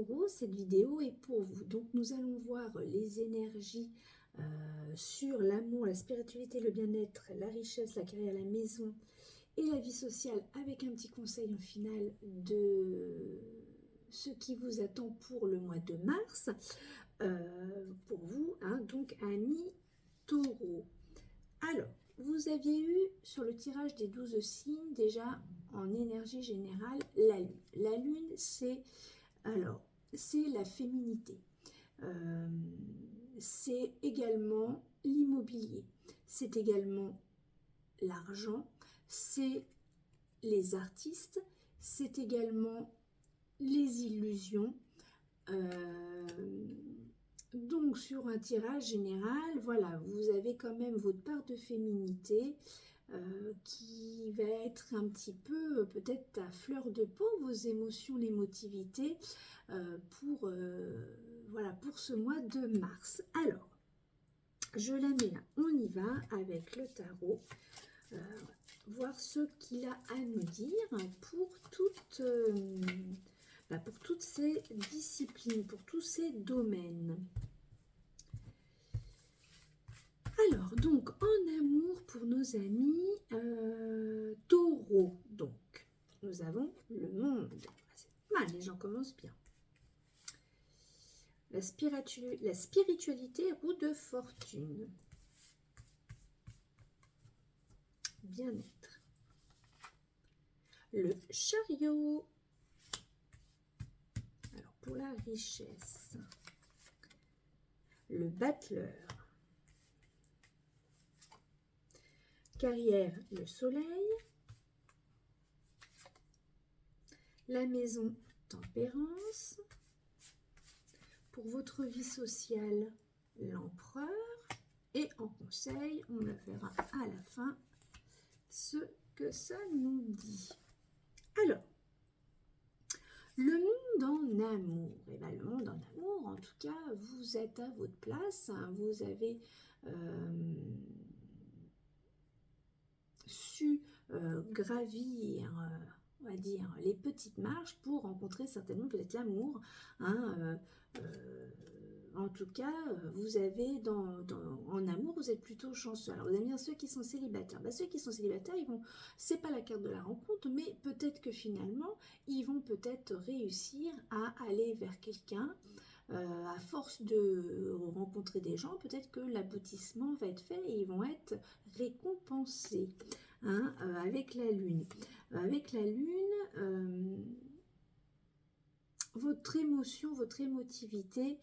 Taureau, cette vidéo est pour vous. Donc nous allons voir les énergies sur l'amour, la spiritualité, le bien-être, la richesse, la carrière, la maison et la vie sociale, avec un petit conseil en final de ce qui vous attend pour le mois de mars, pour vous, hein, donc amis Taureau. Alors, vous aviez eu sur le tirage des 12 signes, déjà en énergie générale, la Lune. La Lune, c'est la féminité. C'est également l'immobilier. C'est également l'argent. C'est les artistes. C'est également les illusions. Donc sur un tirage général, voilà, vous avez quand même votre part de féminité qui va être un petit peu peut-être à fleur de peau, vos émotions, l'émotivité voilà, pour ce mois de mars. Alors, je la mets là, on y va avec le tarot, voir ce qu'il a à nous dire pour pour toutes ces disciplines, pour tous ces domaines. Alors, donc, en amour pour nos amis Taureau, donc, nous avons le monde. C'est pas mal, les gens commencent bien. La spiritualité, roue de fortune. Bien-être. Le chariot. Alors, pour la richesse. Le battleur. Carrière, le soleil. La maison, tempérance. Pour votre vie sociale, l'empereur. Et en conseil, on le verra à la fin, ce que ça nous dit. Alors, le monde en amour. Et bien, le monde en amour, en tout cas, vous êtes à votre place. Hein, vous avez su gravir, on va dire, les petites marches pour rencontrer certainement peut-être l'amour. Hein, en tout cas, vous avez en amour, vous êtes plutôt chanceux. Alors, vous allez me dire ceux qui sont célibataires. Ceux qui sont célibataires, c'est pas la carte de la rencontre, mais peut-être que finalement, ils vont peut-être réussir à aller vers quelqu'un. À force de rencontrer des gens, peut-être que l'aboutissement va être fait et ils vont être récompensés, hein, avec la Lune. Avec la Lune, votre émotion, votre émotivité,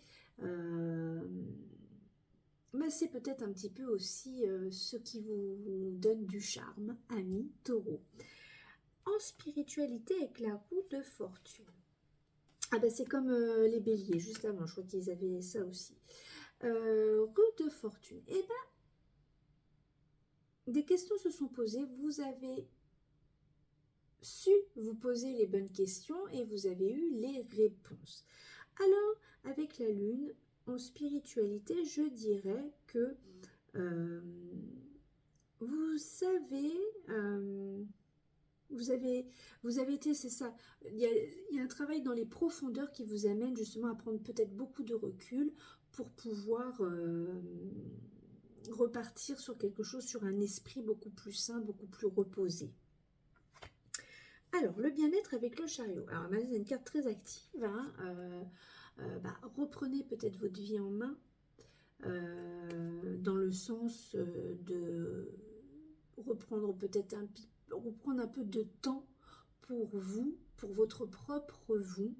c'est peut-être un petit peu aussi ce qui vous donne du charme, amis Taureau. En spiritualité, avec la roue de fortune. C'est comme les béliers, juste avant, je crois qu'ils avaient ça aussi. Roue de fortune. Des questions se sont posées, vous avez su vous poser les bonnes questions et vous avez eu les réponses. Alors, avec la Lune, en spiritualité, je dirais que vous savez... Vous avez été, c'est ça, il y a un travail dans les profondeurs qui vous amène justement à prendre peut-être beaucoup de recul pour pouvoir repartir sur quelque chose, sur un esprit beaucoup plus sain, beaucoup plus reposé. Alors, le bien-être avec le chariot. Alors, c'est une carte très active. Hein, reprenez peut-être votre vie en main dans le sens de reprendre peut-être reprendre un peu de temps pour vous, pour votre propre vous,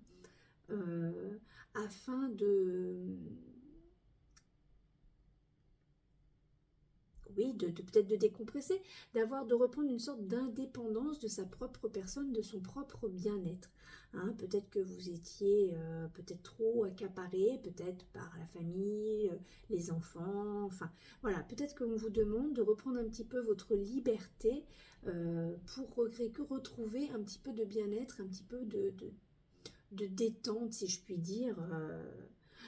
afin peut-être de décompresser, de reprendre une sorte d'indépendance de sa propre personne, de son propre bien-être. Hein, peut-être que vous étiez peut-être trop accaparé, peut-être par la famille, les enfants, enfin voilà, peut-être qu'on vous demande de reprendre un petit peu votre liberté pour retrouver un petit peu de bien-être, un petit peu de détente, si je puis dire.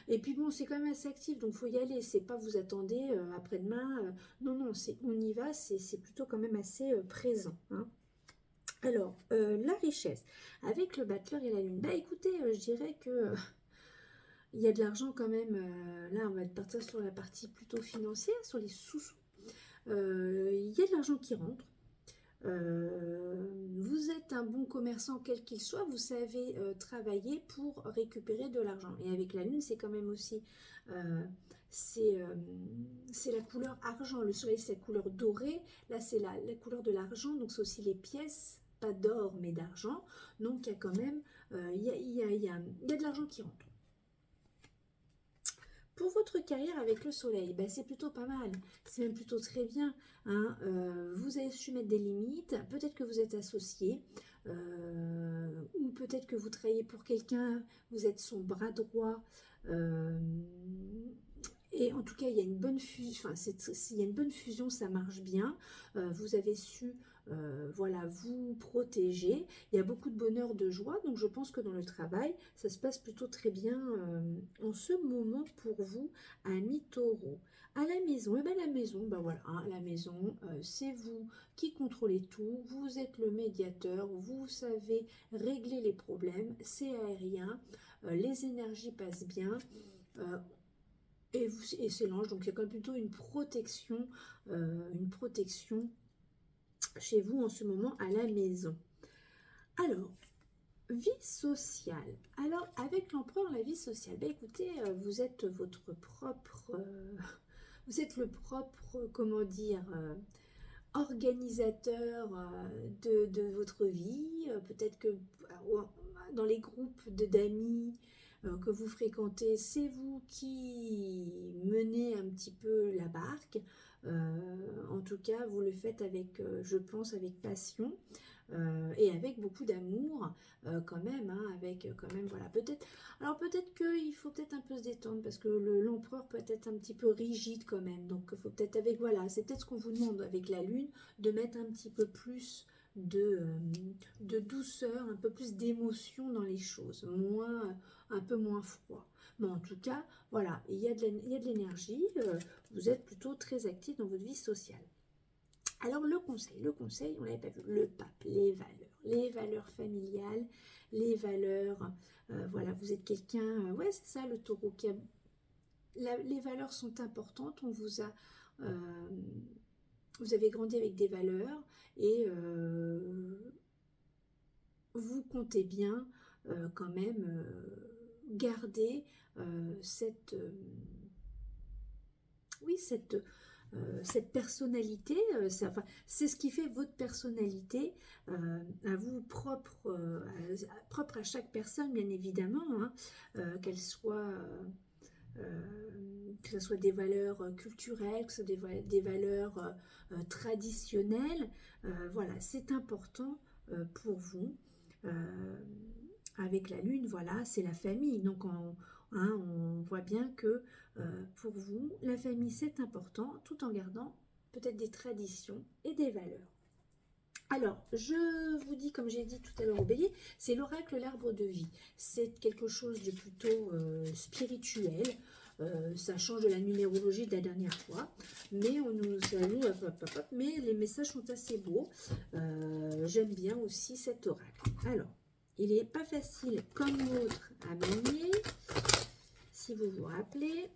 Et puis bon, c'est quand même assez actif, donc il faut y aller. C'est pas vous attendez après-demain. Non, on y va, c'est plutôt quand même assez présent. Hein. Alors, la richesse, avec le battleur et la lune. Écoutez, je dirais que il y a de l'argent quand même. Là, on va partir sur la partie plutôt financière, sur les sous-sous. Il y a de l'argent qui rentre. Vous êtes un bon commerçant quel qu'il soit, vous savez travailler pour récupérer de l'argent. Et avec la lune, c'est quand même aussi, euh, c'est euh, c'est la couleur argent. Le soleil, c'est la couleur dorée. Là, c'est la couleur de l'argent. Donc, c'est aussi les pièces, pas d'or, mais d'argent. Donc, il y a quand même, il y a de l'argent qui rentre. Pour votre carrière avec le soleil, ben c'est plutôt pas mal, c'est même plutôt très bien. Hein. Vous avez su mettre des limites, peut-être que vous êtes associé, ou peut-être que vous travaillez pour quelqu'un, vous êtes son bras droit, euh, et en tout cas, il y a une bonne fusion, enfin, il y a une bonne fusion, ça marche bien. Vous avez su voilà, vous protéger. Il y a beaucoup de bonheur, de joie. Donc, je pense que dans le travail, ça se passe plutôt très bien en ce moment pour vous, amis taureaux. À la maison, et bien la maison, ben voilà, hein, la maison, c'est vous qui contrôlez tout. Vous êtes le médiateur. Vous savez régler les problèmes. C'est aérien. Les énergies passent bien. Euh, et c'est l'ange, donc il y a quand même plutôt une protection chez vous en ce moment à la maison. Alors, vie sociale. Alors, avec l'empereur, la vie sociale, ben écoutez, vous êtes votre propre, vous êtes le propre, comment dire, organisateur de votre vie. Peut-être que dans les groupes d'amis que vous fréquentez, c'est vous qui menez un petit peu la barque. En tout cas, vous le faites avec, je pense, avec passion. Et avec beaucoup d'amour quand même, hein, avec quand même, voilà, peut-être, alors peut-être qu'il faut peut-être un peu se détendre parce que l'empereur peut être un petit peu rigide quand même, donc il faut peut-être avec, voilà, c'est peut-être ce qu'on vous demande avec la lune, de mettre un petit peu plus de douceur, un peu plus d'émotion dans les choses, un peu moins froid. Mais en tout cas, voilà, il y a de l'énergie, vous êtes plutôt très actif dans votre vie sociale. Alors le conseil, on l'avait pas vu, le pape, les valeurs familiales, les valeurs, voilà, vous êtes quelqu'un, ouais c'est ça le taureau, les valeurs sont importantes, euh, vous avez grandi avec des valeurs et vous comptez bien quand même garder cette, oui, cette personnalité, enfin, c'est ce qui fait votre personnalité à vous, propre à chaque personne, bien évidemment, hein, que ce soit des valeurs culturelles, que ce soit des valeurs traditionnelles. Voilà, c'est important pour vous. Euh, avec la lune, voilà, c'est la famille. Donc, on voit bien que pour vous, la famille, c'est important, tout en gardant peut-être des traditions et des valeurs. Alors, je vous dis, comme j'ai dit tout à l'heure au bélier, c'est l'oracle, l'arbre de vie. C'est quelque chose de plutôt spirituel. Ça change de la numérologie de la dernière fois, mais mais les messages sont assez beaux. J'aime bien aussi cet oracle. Alors, il n'est pas facile comme l'autre à manier, si vous vous rappelez.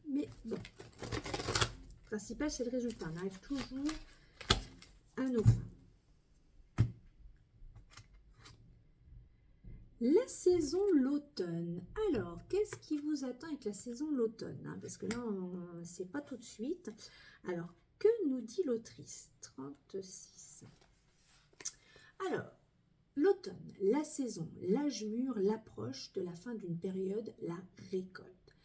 Mais bon, le principal c'est le résultat. On arrive toujours à nos fins. La saison l'automne. Alors, qu'est-ce qui vous attend avec la saison l'automne, hein? Parce que là, c'est pas tout de suite. Alors, que nous dit l'autrice 36. Alors, l'automne, la saison, l'âge mûr, l'approche de la fin d'une période, la récolte.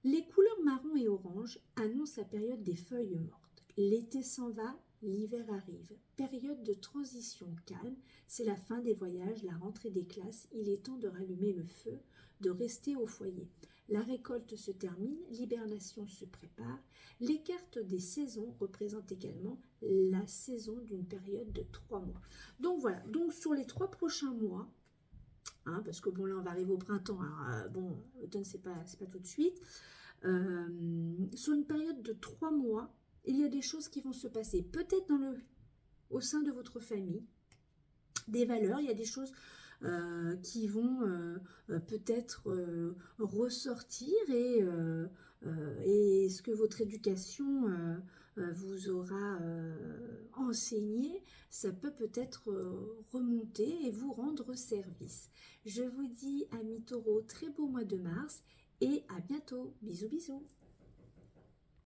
Les couleurs marron et orange annoncent la période des feuilles mortes. L'été s'en va, l'hiver arrive. Période de transition calme, c'est la fin des voyages, la rentrée des classes. Il est temps de rallumer le feu, de rester au foyer. La récolte se termine, l'hibernation se prépare. Les cartes des saisons représentent également la saison d'une période de 3 mois. Donc voilà, donc sur les 3 prochains mois, hein, parce que bon là on va arriver au printemps, alors, bon l'automne c'est pas tout de suite, sur une période de 3 mois, il y a des choses qui vont se passer, peut-être au sein de votre famille, des valeurs, il y a des choses qui vont peut-être ressortir et ce que votre éducation vous aura enseigné, ça peut peut-être remonter et vous rendre service. Je vous dis, amis taureaux, très beau mois de mars et à bientôt. Bisous bisous.